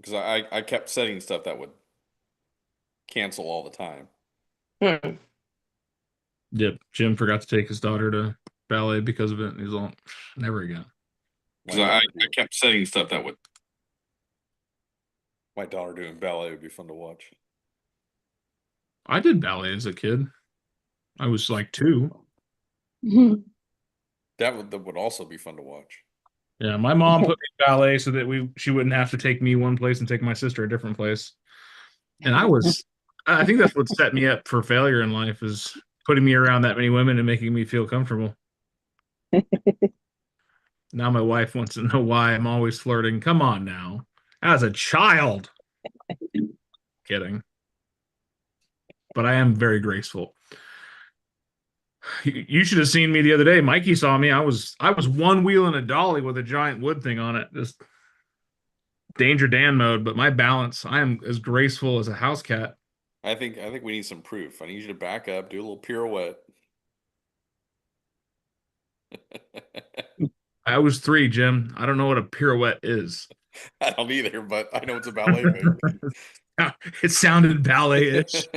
because I kept setting stuff that would cancel all the time. Hmm. Yep. Jim forgot to take his daughter to ballet because of it. And he's all, never again. Because I kept setting stuff that would. My daughter doing ballet would be fun to watch. I did ballet as a kid. I was like 2. That would also be fun to watch. Yeah, my mom put me in ballet so that she wouldn't have to take me one place and take my sister a different place. And I think that's what set me up for failure in life is putting me around that many women and making me feel comfortable. Now my wife wants to know why I'm always flirting. Come on now. As a child. Kidding. But I am very graceful. You should have seen me the other day. Mikey saw me. I was one wheel in a dolly with a giant wood thing on it. Just Danger Dan mode, but my balance, I am as graceful as a house cat. I think we need some proof. I need you to back up, do a little pirouette. I was 3, Jim. I don't know what a pirouette is. I don't either, but I know it's a ballet thing. It sounded ballet-ish.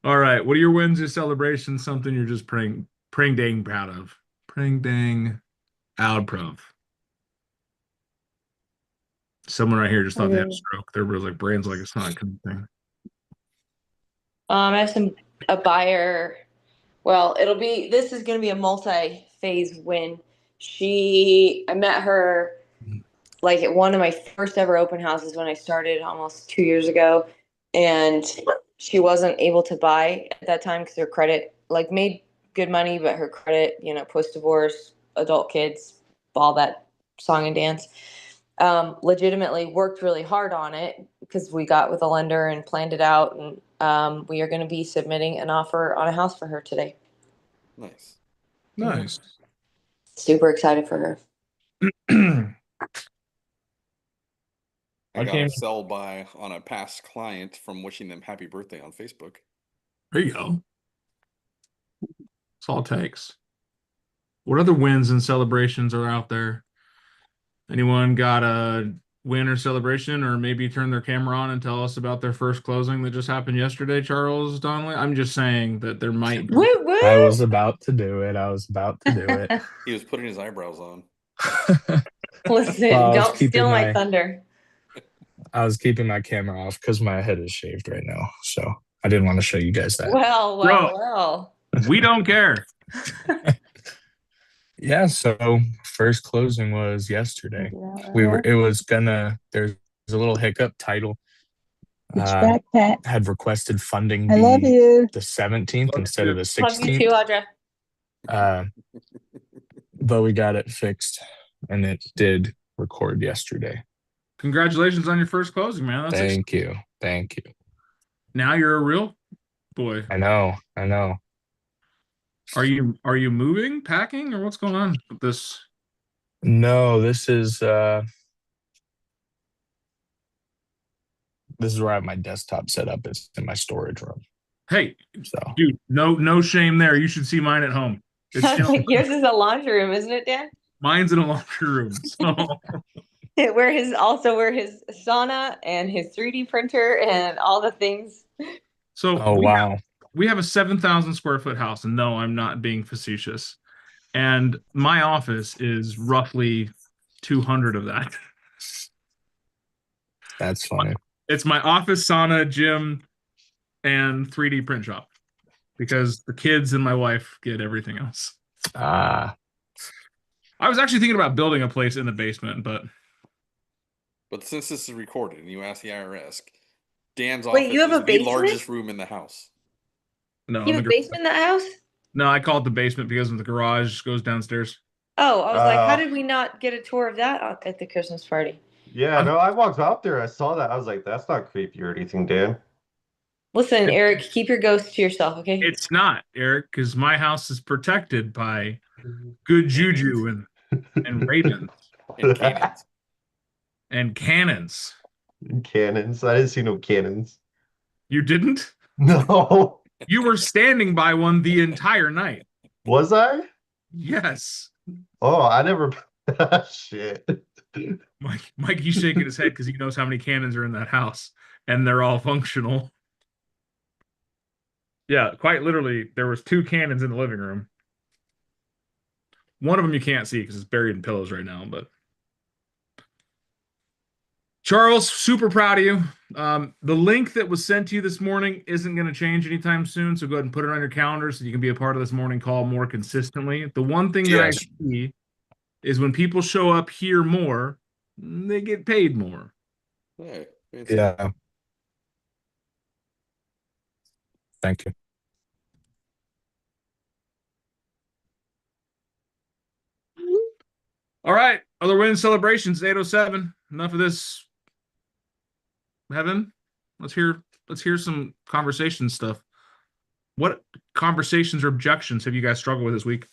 All right. What are your wins or celebrations? Something you're just praying dang proud of. Praying dang out proud. Someone right here just thought they had a stroke. Their like brains like it's not a good thing. I have a buyer. Well, this is going to be a multi-phase win. I met her like at one of my first ever open houses when I started almost 2 years ago. And she wasn't able to buy at that time because her credit made good money, but her credit, post-divorce, adult kids, all that song and dance, legitimately worked really hard on it because we got with a lender and planned it out. And we are going to be submitting an offer on a house for her today. Nice. Nice. Super excited for her. I got a sell by on a past client from wishing them happy birthday on Facebook. There you go. That's all it takes. What other wins and celebrations are out there? Anyone got a win or celebration, or maybe turn their camera on and tell us about their first closing that just happened yesterday, Charles Donnelly? I'm just saying that there might be. I was about to do it. He was putting his eyebrows on. Listen, don't steal my thunder. I was keeping my camera off because my head is shaved right now. So I didn't want to show you guys that. Well. We don't care. Yeah, so first closing was yesterday. There's a little hiccup. Title had requested funding the 17th instead of the 16th. Love you too, Audra. But we got it fixed and it did record yesterday. Congratulations on your first closing, man. Thank you. Now you're a real boy. I know. Are you moving, packing, or what's going on with this? No, this is where I have my desktop set up. It's in my storage room. Hey, dude, no shame there. You should see mine at home. Yours is a laundry room, isn't it, Dan? Mine's in a laundry room. So where his sauna and his 3D printer and all the things. So wow. We have a 7,000 square foot house, and no, I'm not being facetious. And my office is roughly 200 of that. That's funny. It's my office, sauna, gym, and 3D print shop because the kids and my wife get everything else. I was actually thinking about building a place in the basement, but since this is recorded and you asked the IRS, Dan's office you have is the largest room in the house. No, you have a basement in that house? No, I call it the basement because the garage goes downstairs. Oh, I was like, how did we not get a tour of that at the Christmas party? Yeah, no, I walked out there. I saw that. I was like, that's not creepy or anything, Dan. Listen, Eric, keep your ghost to yourself, okay? It's not, Eric, because my house is protected by good juju and ravens. And cannons. And cannons. Cannons? I didn't see no cannons. You didn't? No. You were standing by one the entire night. Was I? Yes. Oh, I never Shit. Mikey's shaking his head because he knows how many cannons are in that house, and they're all functional. Yeah, quite literally, there was 2 cannons in the living room. One of them you can't see because it's buried in pillows right now, but Charles, super proud of you. The link that was sent to you this morning isn't going to change anytime soon, so go ahead and put it on your calendar so you can be a part of this morning call more consistently. The one thing that I Yes. see is when people show up here more, they get paid more. Hey, fancy. Yeah. Thank you. All right, other win celebrations, 807. Enough of this. Heaven, let's hear some conversation stuff. What conversations or objections have you guys struggled with this week?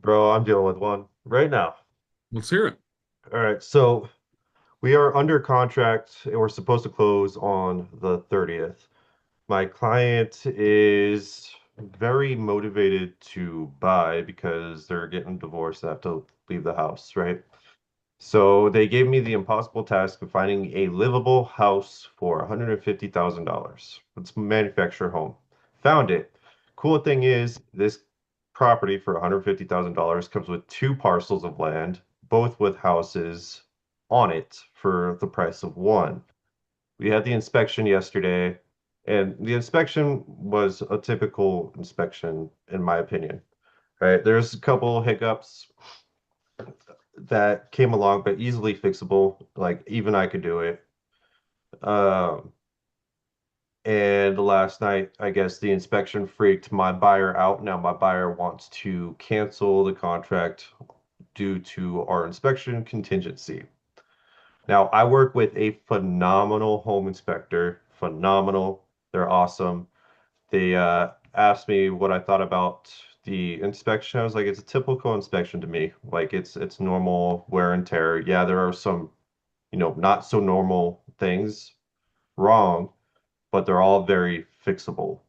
Bro, I'm dealing with one right now. Let's hear it. All right, so we are under contract and we're supposed to close on the 30th. My client is very motivated to buy because they're getting divorced and have to leave the house, right? So they gave me the impossible task of finding a livable house for $150,000. Let's manufacture a home. Found it. Cool thing is, this property for $150,000 comes with 2 parcels of land, both with houses on it for the price of one. We had the inspection yesterday, and the inspection was a typical inspection, in my opinion. Right? There's a couple hiccups that came along, but easily fixable. Like even I could do it. Um, and last night, I guess the inspection freaked my buyer out. Now my buyer wants to cancel the contract due to our inspection contingency. Now I work with a phenomenal home inspector, phenomenal. They're awesome. They asked me what I thought about the inspection. I was like, it's a typical inspection to me. Like it's normal wear and tear. Yeah, there are some, not so normal things wrong, but they're all very fixable.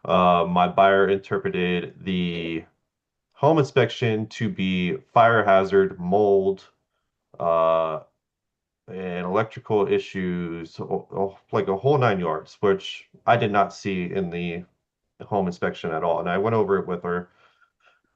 My buyer interpreted the home inspection to be fire hazard, mold, uh, and electrical issues, like a whole 9 yards, which I did not see in the home inspection at all. And I went over it with her.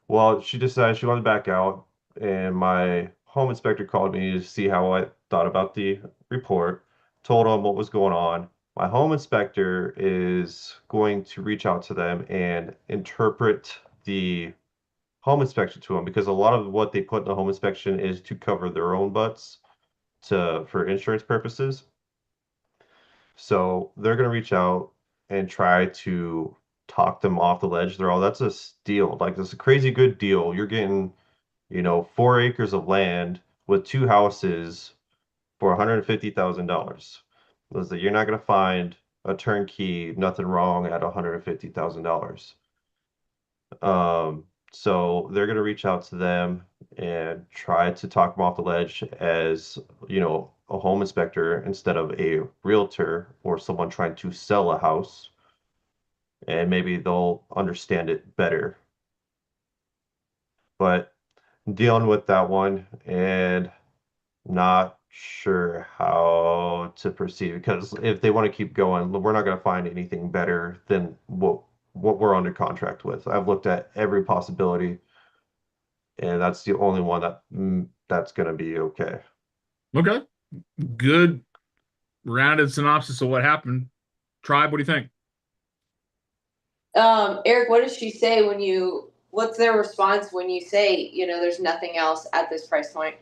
Well, she decided she wanted to back out, and my home inspector called me to see how I thought about the report, told him what was going on. My home inspector is going to reach out to them and interpret the home inspection to them because a lot of what they put in the home inspection is to cover their own butts for insurance purposes. So they're going to reach out and try to talk them off the ledge. That's a steal. Like, this is a crazy good deal. You're getting, 4 acres of land with 2 houses for $150,000. Listen, you're not going to find a turnkey, nothing wrong at $150,000. So they're going to reach out to them and try to talk them off the ledge as, a home inspector instead of a realtor or someone trying to sell a house. And maybe they'll understand it better. But dealing with that one and not sure how to proceed because if they want to keep going, we're not going to find anything better than what we're under contract with. I've looked at every possibility, and that's the only one that's going to be okay. Okay. Good rounded synopsis of what happened. Tribe, what do you think? Eric, what does she say what's their response when you say, there's nothing else at this price point?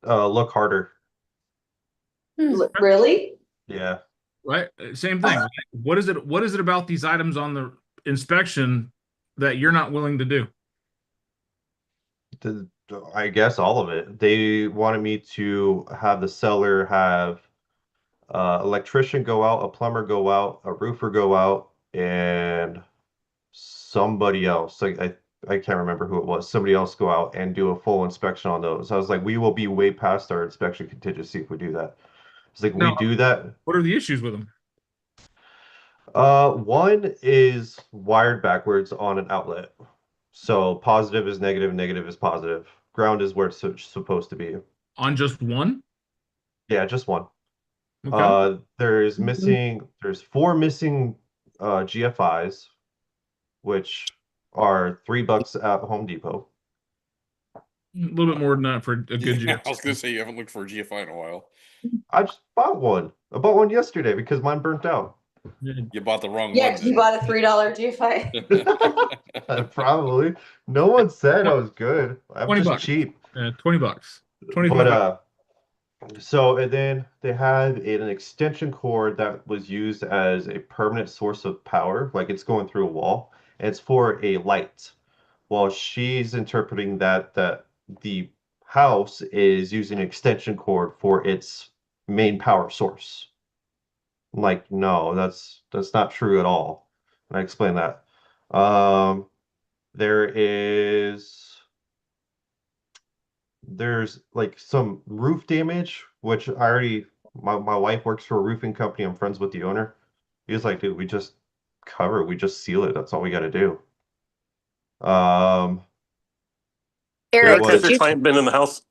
Look harder. Really? Yeah. Right. Same thing. What is it about these items on the inspection that you're not willing to do? I guess all of it. They wanted me to have the seller have electrician go out, a plumber go out, a roofer go out, and somebody else. I can't remember who it was. Somebody else go out and do a full inspection on those. I was like, we will be way past our inspection contingency if we do that. It's like, No. we do that. What are the issues with them? One is wired backwards on an outlet. So positive is negative, negative is positive. Ground is where it's supposed to be. On just one? Yeah, just one. Okay. There's 4 missing GFIs, which are $3 at Home Depot. A little bit more than that for a good Yeah, GF. I was gonna say you haven't looked for a GFI in a while. I just bought one. I bought one yesterday because mine burnt out. You bought the wrong Yeah, one. 'cause you bought a $3 GFI. Probably. No one said I was good. I'm 20 just bucks. cheap. $20. 25 But so and then they had an extension cord that was used as a permanent source of power, like it's going through a wall, and it's for a light. Well, she's interpreting that the house is using an extension cord for its main power source. I'm like, no, that's not true at all. And I explained that. Um, there is there's like some roof damage, which I already my wife works for a roofing company. I'm friends with the owner. He was like, dude, we just cover it, we just seal it. That's all we got to do. There Eric, has was, your client been in the house?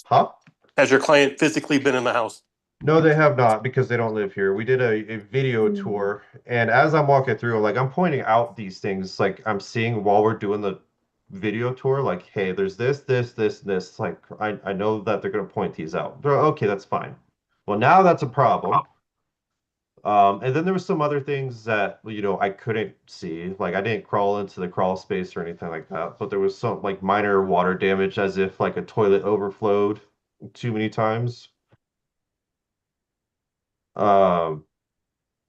huh? Has your client physically been in the house? No, they have not because they don't live here. We did a video tour, and as I'm walking through, like I'm pointing out these things, like I'm seeing while we're doing the video tour, like, hey, there's this, this, this, this. Like I know that they're gonna point these out. They're, okay, that's fine. Well, now that's a problem. And then there was some other things that, I couldn't see. Like I didn't crawl into the crawl space or anything like that, but there was some like minor water damage as if like a toilet overflowed too many times. Um,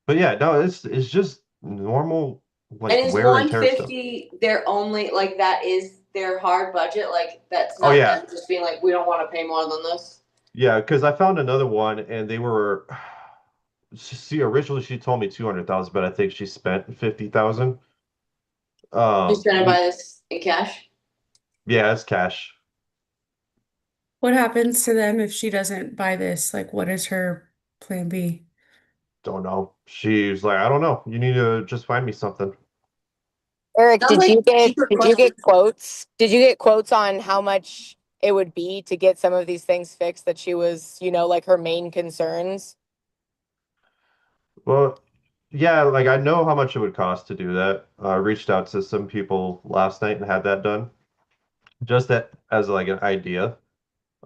but yeah, no, it's just normal like And is wear and tear stuff. 150 their only, like, that is their hard budget? Like, that's Oh not yeah. them just being like, we don't want to pay more than this? Yeah, because I found another one and they were see, originally she told me 200,000, but I think she spent 50,000. Just trying to we- buy this in cash? yeah, it's cash. What happens to them if she doesn't buy this? Like, what is her plan B? Don't know. She's like, I don't know. You need to just find me something. Eric, Sounds like cheaper did you get questions. quotes? Did you get quotes on how much it would be to get some of these things fixed that she was, like her main concerns? Well, yeah, like I know how much it would cost to do that. I reached out to some people last night and had that done. Just that as like an idea.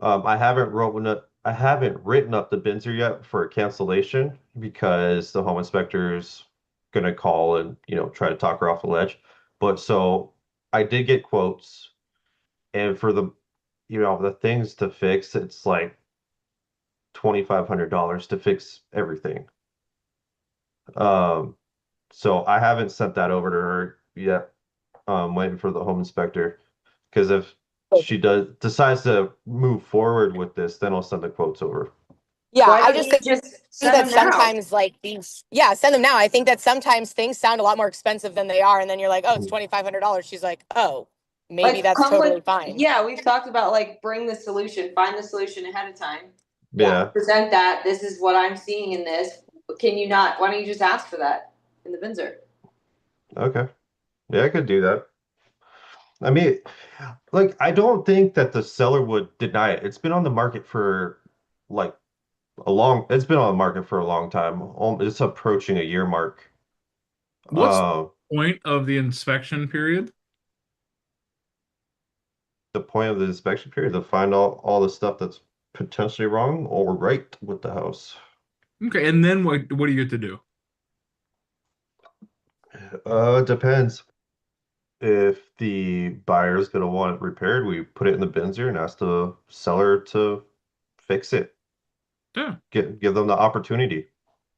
I haven't written up the Binzer yet for a cancellation because the home inspector's gonna call and, try to talk her off the ledge. But so I did get quotes, and for the things to fix, it's like $2,500 to fix everything. Um, so I haven't sent that over to her yet. Waiting for the home inspector because if she decides to move forward with this, then I'll send the quotes over. Yeah, Why I don't just you think just that send them now? sometimes like send them now. I think that sometimes things sound a lot more expensive than they are, and then you're like, oh, it's $2,500. She's like, oh, maybe Like, that's come totally with, fine. yeah, we've talked about like bring the solution, find the solution ahead of time. Yeah. Present that. This is what I'm seeing in this. Can you not? Why don't you just ask for that in the Binzer? Okay. Yeah, I could do that. I mean, like, I don't think that the seller would deny it. It's been on the market for like it's been on the market for a long time. It's approaching a year mark. What's Uh, the point of the inspection period? the point of the inspection period to find all the stuff that's potentially wrong or right with the house. Okay, and then what do you get to do? It depends. If the buyer is going to want it repaired, we put it in the Binzer and ask the seller to fix it. Yeah. Give them the opportunity.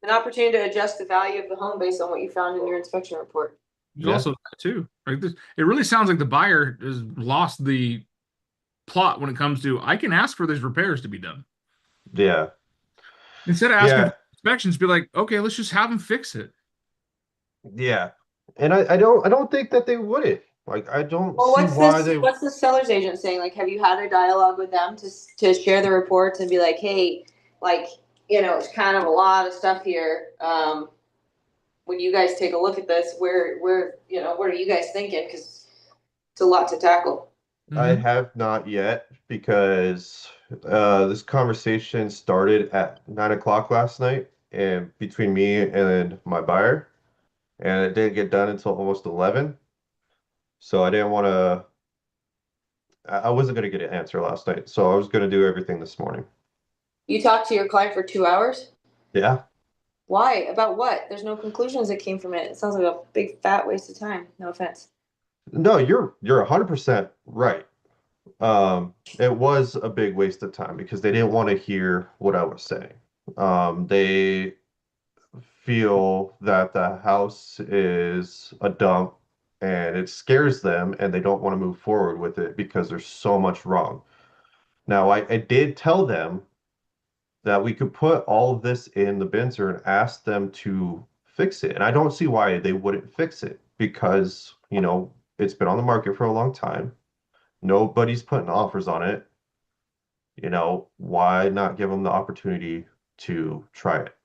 An opportunity to adjust the value of the home based on what you found in your inspection report. There's Yeah. also that too. Like this, it really sounds like the buyer has lost the plot when it comes to I can ask for these repairs to be done. Yeah. Instead of asking Yeah. for inspections, be like, okay, let's just have them fix it. Yeah. And I don't think that they wouldn't. Like I don't Well, see why what's the seller's agent saying? Like, have you had a dialogue with them to share the reports and be like, hey, like, it's kind of a lot of stuff here. When you guys take a look at this, where what are you guys thinking? Because It's a lot to tackle. I have not yet because this conversation started at 9 o'clock last night and between me and my buyer, and it didn't get done until almost 11. So I didn't want to, I wasn't going to get an answer last night. So I was going to do everything this morning. You talked to your client for 2 hours? Yeah. Why? About what? There's no conclusions that came from it. It sounds like a big fat waste of time. No offense. No, you're 100% right. It was a big waste of time because they didn't want to hear what I was saying. They feel that the house is a dump and it scares them and they don't want to move forward with it because there's so much wrong. Now, I did tell them that we could put all of this in the binzer and ask them to fix it. And I don't see why they wouldn't fix it because, you know, it's been on the market for a long time. Nobody's putting offers on it. You know, why not give them the opportunity to try it?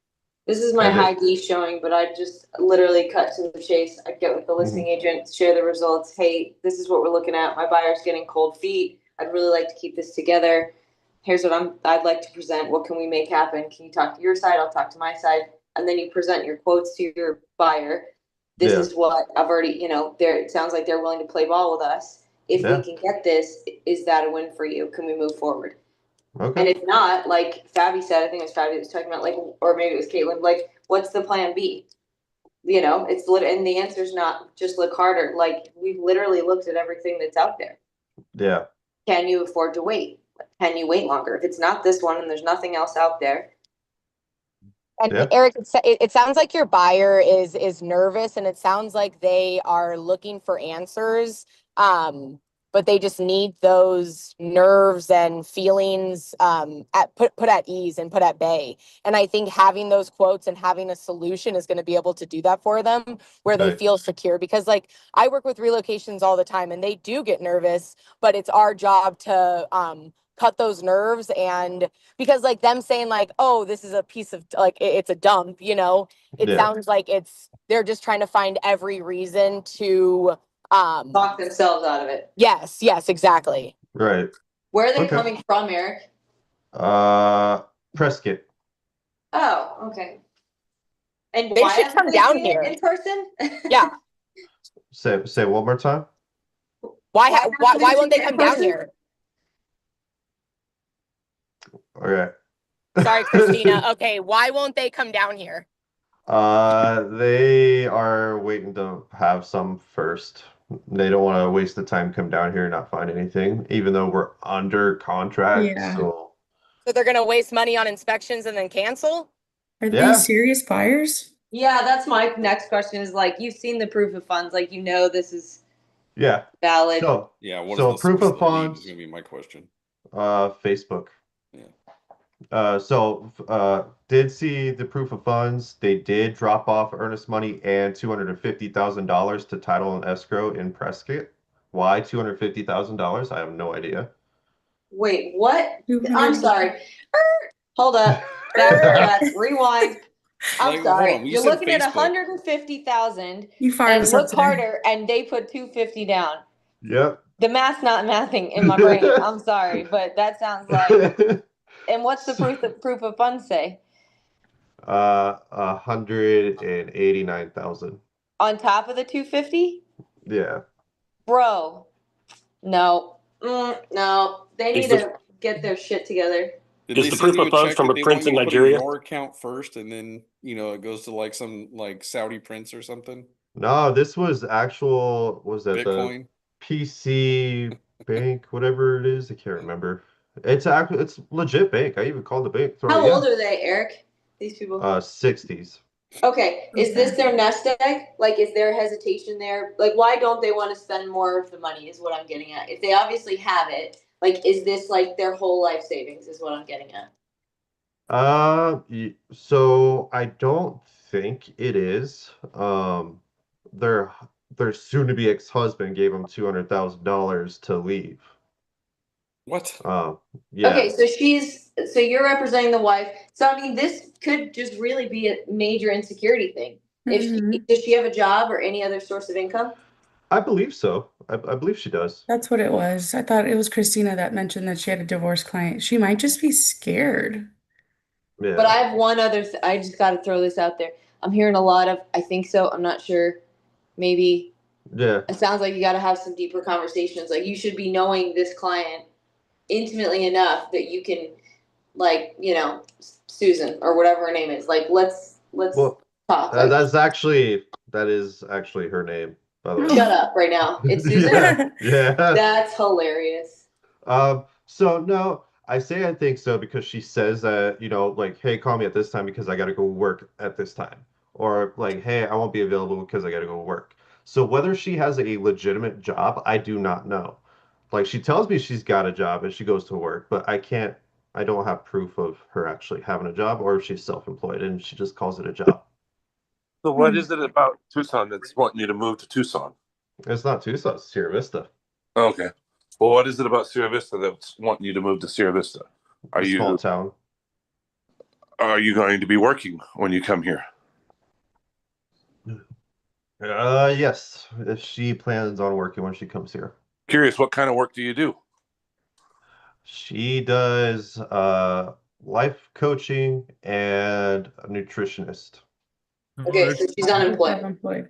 This is my And it- high D showing, but I just literally cut to the chase. I get with the listing agent, share the results. Hey, this is what we're looking at. My buyer's getting cold feet. I'd really like to keep this together. Here's what I'd like to present. What can we make happen? Can you talk to your side? I'll talk to my side. And then you present your quotes to your buyer. This Yeah. is what I've already, you know, it sounds like they're willing to play ball with us. If Yeah. we can get this, is that a win for you? Can we move forward? And Okay. if not, like Fabi said, I think it was Fabi that was talking about, like, or maybe it was Caitlin, like, what's the plan B? You know, and the answer's not just look harder. Like, we've literally looked at everything that's out there. Yeah. Can you afford to wait? Can you wait longer? If it's not this one and there's nothing else out there. And Yeah. Eric, it sounds like your buyer is nervous, and it sounds like they are looking for answers, but they just need those nerves and feelings put at ease and put at bay. And I think having those quotes and having a solution is going to be able to do that for them, where they Right. feel secure. Because, like, I work with relocations all the time, and they do get nervous, but it's our job to cut those nerves. And because, like, them saying, like, oh, this is a piece of, like, it's a dump, you know, it Yeah. sounds like they're just trying to find every reason to Talk themselves out of it. yes, exactly. Right. Where are they Okay. coming from, Eric? Prescott. Oh, okay. And They why should haven't come they down seen it here. in person? Yeah. Say one more time. Why haven't why won't they seen it in come down person? here? Okay. Sorry, Christina. Okay, why won't they come down here? They are waiting to have some first. They don't want to waste the time, come down here and not find anything, even though we're under contract. Yeah. So So they're gonna waste money on inspections and then cancel? Are Yeah. these serious buyers? Yeah, that's my next question is, like, you've seen the proof of funds, like, you know this is yeah. valid. So Yeah, what is So the proof source of the lead funds- is gonna be my question. Facebook. Yeah. Did see the proof of funds. They did drop off earnest money and $250,000 to title and escrow in Prescott. Why $250,000? I have no idea. Wait, what? 200. I'm sorry. Hold up. Back, rewind. I'm Like, hold sorry. on, when you You're said looking at Facebook- 150,000 You fired and us up look today. harder, and they put 250 down. Yep. The math's not mathing in my brain. I'm sorry, but that sounds like. And what's the proof of funds say? 189,000. On top of the 250? Yeah. Bro, no. No. They Is need the- to get their shit together. Did Is they the send proof you of a funds check from that a they prince want in you to put in Nigeria? your account first, and then it goes to like some like Saudi prince or something? No, this was actual, was that the Bitcoin? PC bank, whatever it is? I can't remember. It's legit bank. I even called the bank. How old are they, Eric? These people? 60s. Okay, is this their nest egg? Like, is there hesitation there? Like, why don't they want to spend more of the money is what I'm getting at. If they obviously have it, like, is this like their whole life savings is what I'm getting at. So I don't think it is. Their soon-to-be ex-husband gave him $200,000 to leave. What? Yeah. Okay, so you're representing the wife. So I mean, this could just really be a major insecurity thing. Mhm. Does she have a job or any other source of income? I believe so. I believe she does. That's what it was. I thought it was Christina that mentioned that she had a divorced client. She might just be scared. But Yeah. I have one other. I just got to throw this out there. I'm hearing a lot of. I think so. I'm not sure. Maybe Yeah. it sounds like you got to have some deeper conversations. Like you should be knowing this client intimately enough that you can, like, Susan or whatever her name is. Like, let's Well, talk. Like, that is actually her name, by the way. shut up right now. It's Susan. Yeah. Yeah. That's hilarious. So no, I say I think so because she says that, like, hey, call me at this time because I gotta go work at this time. Or like, hey, I won't be available because I gotta go work. So whether she has a legitimate job, I do not know. Like she tells me she's got a job and she goes to work, but I don't have proof of her actually having a job or if she's self-employed and she just calls it a job. So what is it about Tucson that's wanting you to move to Tucson? It's not Tucson, it's Sierra Vista. Okay. Well, what is it about Sierra Vista that's wanting you to move to Sierra Vista? A small town. Are you going to be working when you come here? Yes. She plans on working when she comes here. Curious, what kind of work do you do? She does life coaching and a nutritionist. Okay, so she's unemployed. Unemployed.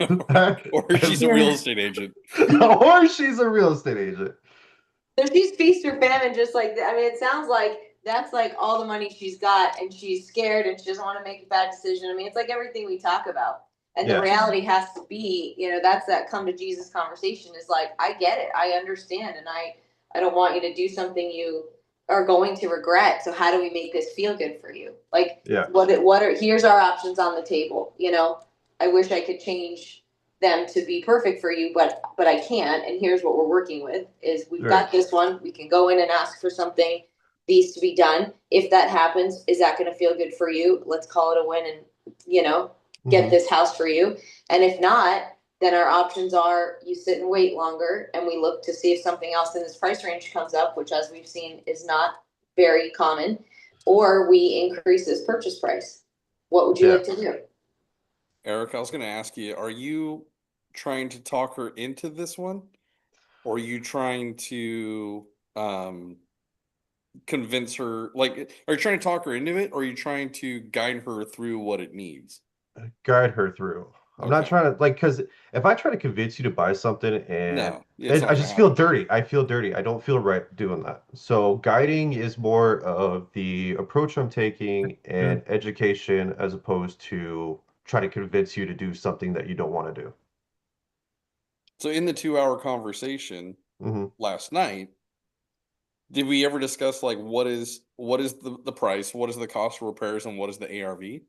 Or she's a real estate agent. Or she's a real estate agent. So she's feast or famine, just like I mean, it sounds like that's like all the money she's got, and she's scared, and she doesn't want to make a bad decision. I mean, it's like everything we talk about, and Yeah. the reality has to be, that's that come to Jesus conversation. Is like, I get it, I understand, and I don't want you to do something you are going to regret. So how do we make this feel good for you? Like, Yeah. Here's our options on the table. I wish I could change them to be perfect for you, but I can't. And here's what we're working with is we've got Right. this one. We can go in and ask for something, these to be done. If that happens, is that going to feel good for you? Let's call it a win and, get Mhm. this house for you. And if not, then our options are you sit and wait longer and we look to see if something else in this price range comes up, which as we've seen is not very common, or we increase this purchase price. What would you Yeah. like to do? Eric, I was going to ask you, are you trying to talk her into this one? Or are you trying to convince her, like, are you trying to talk her into it? Or are you trying to guide her through what it needs? Guide her through. I'm not Okay. trying to because if I try to convince you to buy something and No, it's not I gonna just feel happen. dirty. I feel dirty. I don't feel right doing that. So guiding is more of the approach I'm taking and education as opposed to try to convince you to do something that you don't want to do. So in the 2-hour conversation Hmm. last night, did we ever discuss like what is the price, what is the cost of repairs, and what is the ARV?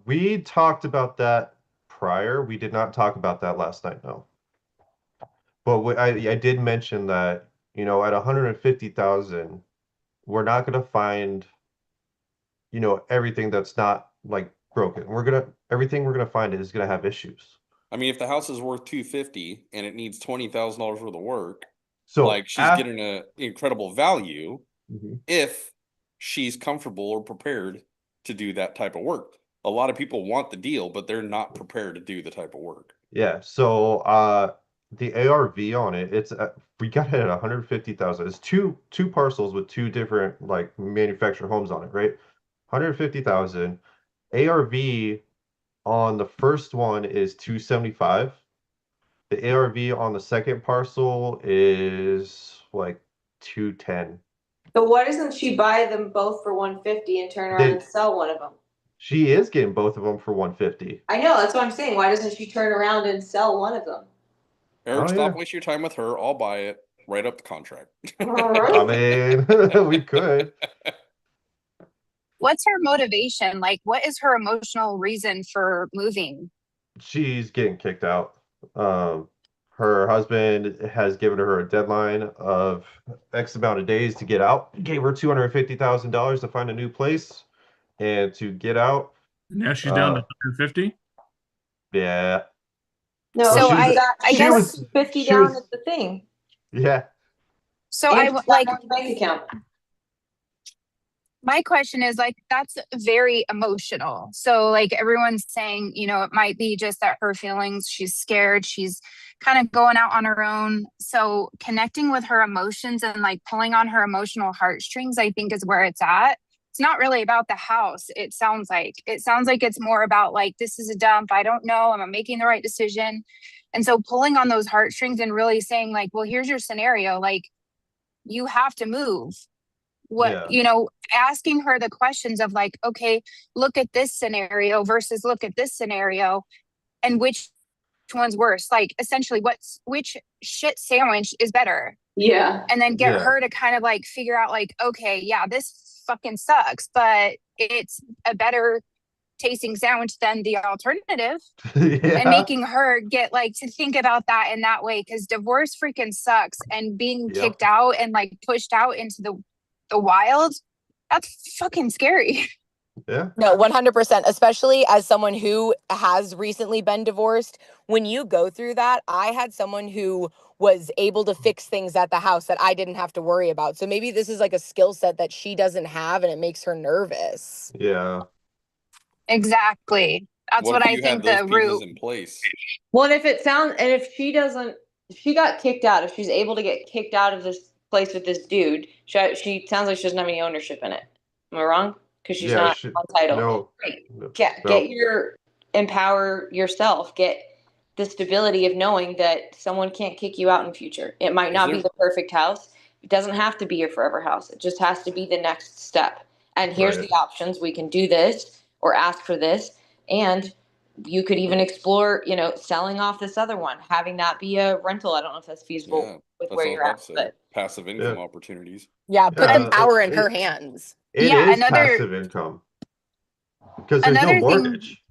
We talked about that prior. We did not talk about that last night, no. But I did mention that, at 150,000, we're not going to find, everything that's not like broken. Everything we're going to find is going to have issues. I mean, if the house is worth 250 and it needs $20,000 worth of work, So like she's getting an incredible value Mhm. if she's comfortable or prepared to do that type of work. A lot of people want the deal, but they're not prepared to do the type of work. Yeah, so the ARV on it, we got it at 150,000. It's two parcels with two different like manufactured homes on it, right? 150,000. ARV on the first one is 275. The ARV on the second parcel is like 210. So why doesn't she buy them both for 150 and turn around and sell one of them? She is getting both of them for 150. I know, that's what I'm saying. Why doesn't she turn around and sell one of them? Eric, Oh, stop yeah. wasting your time with her. I'll buy it. Write up the contract. I mean, we could. What's her motivation? Like, what is her emotional reason for moving? She's getting kicked out. Her husband has given her a deadline of X amount of days to get out. Gave her $250,000 to find a new place and to get out. Now she's down to Uh, 150. Yeah. No, Well, So she was- I she guess was- 50 she down was- at the thing. Yeah. so And I she's got like no bank account. My question is like, that's very emotional. So like everyone's saying, you know, it might be just that her feelings, she's scared, she's kind of going out on her own. So connecting with her emotions and like pulling on her emotional heartstrings, I think is where it's at. It's not really about the house. It sounds like it's more about like, this is a dump. I don't know. Am I making the right decision? And so pulling on those heartstrings and really saying like, well, here's your scenario. Like you have to move. What, Yeah. you know, asking her the questions of like, okay, look at this scenario versus look at this scenario, and which one's worse? Like essentially which shit sandwich is better? Yeah. And then get Yeah. her to kind of like figure out like, okay, yeah, this fucking sucks, but it's a better tasting sandwich than the alternative. And Yeah. making her get like to think about that in that way, because divorce freaking sucks, and being Yep. kicked out and like pushed out into the wild, that's fucking scary. Yeah. No, 100%, especially as someone who has recently been divorced. When you go through that, I had someone who was able to fix things at the house that I didn't have to worry about. So maybe this is like a skill set that she doesn't have and it makes her nervous. Yeah. Exactly. That's What what if I you had think those the pieces root. in place? Well, and if she doesn't, if she got kicked out, if she's able to get kicked out of this place with this dude, she sounds like she doesn't have any ownership in it. Am I wrong? Because she's Yeah. not on title. No. Right. No. Get empower yourself. Get the stability of knowing that someone can't kick you out in future. It might not be there- the perfect house. It doesn't have to be your forever house. It just has to be the next step. And here's Right. the options. We can do this or ask for this. And you could even explore, you know, selling off this other one, having that be a rental. I don't know if that's feasible Yeah, with that's where all you're I'd at, say. but Passive income Yeah. opportunities. Yeah, put Yeah. the power in It- her hands. It Yeah, is passive income because there's no Another thing- mortgage.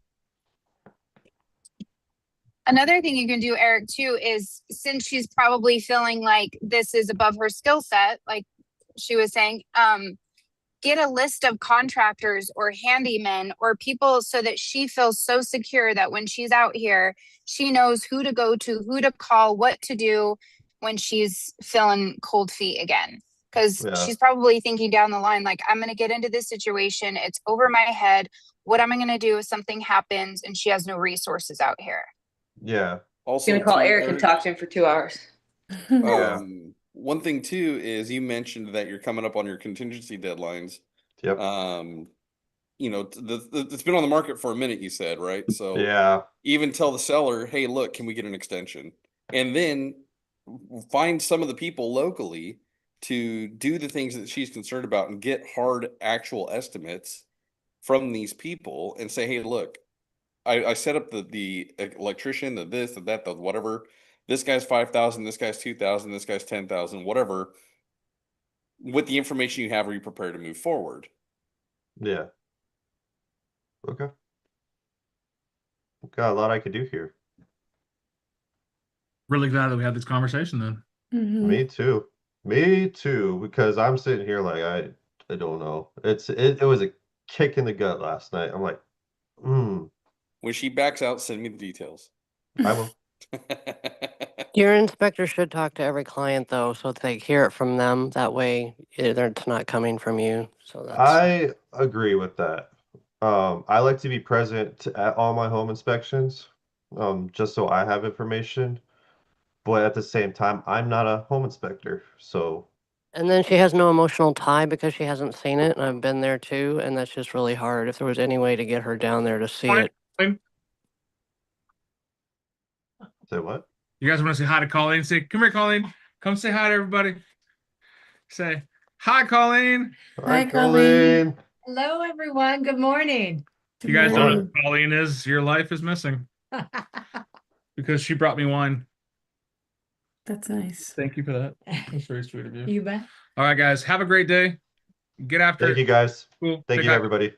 Another thing you can do, Eric, too, is since she's probably feeling like this is above her skill set, like she was saying, get a list of contractors or handymen or people so that she feels so secure that when she's out here, she knows who to go to, who to call, what to do when she's feeling cold feet again. Because Yeah. she's probably thinking down the line, like, I'm going to get into this situation. It's over my head. What am I going to do if something happens and she has no resources out here? Yeah. Also, I'm gonna call too, Eric and talk to him for 2 hours. Yeah. One thing too is you mentioned that you're coming up on your contingency deadlines. Yep. You know, it's been on the market for a minute, you said, right? So Yeah. even tell the seller, hey, look, can we get an extension? And then find some of the people locally to do the things that she's concerned about and get hard actual estimates from these people and say, hey, look, I set up the electrician, the this, the that, the whatever. This guy's 5,000, this guy's 2,000, this guy's 10,000, whatever. With the information you have, are you prepared to move forward? Yeah. Okay. Got a lot I could do here. Really glad that we had this conversation then. Mhm. Me too. Me too. Because I'm sitting here like I don't know. It was a kick in the gut last night. I'm like, When she backs out, send me the details. I will. Your inspector should talk to every client though, so that they hear it from them. That way, it's not coming from you. So that's I agree with that. I like to be present at all my home inspections, just so I have information. But at the same time, I'm not a home inspector, so And then she has no emotional tie because she hasn't seen it, and I've been there too, and that's just really hard. If there was any way to get her down there to see it. say what? You guys want to say hi to Colleen? Say, come here, Colleen. Come say hi to everybody. Say, hi, Colleen. Hi, Colleen. Hello, everyone. Good morning. You guys don't know morning. who Colleen is. Your life is missing because she brought me wine. That's nice. Thank you for that. That's very sweet of you. You bet. All right, guys. Have a great day. Get after Thank it. you guys. Cool. Thank Say you hi. everybody.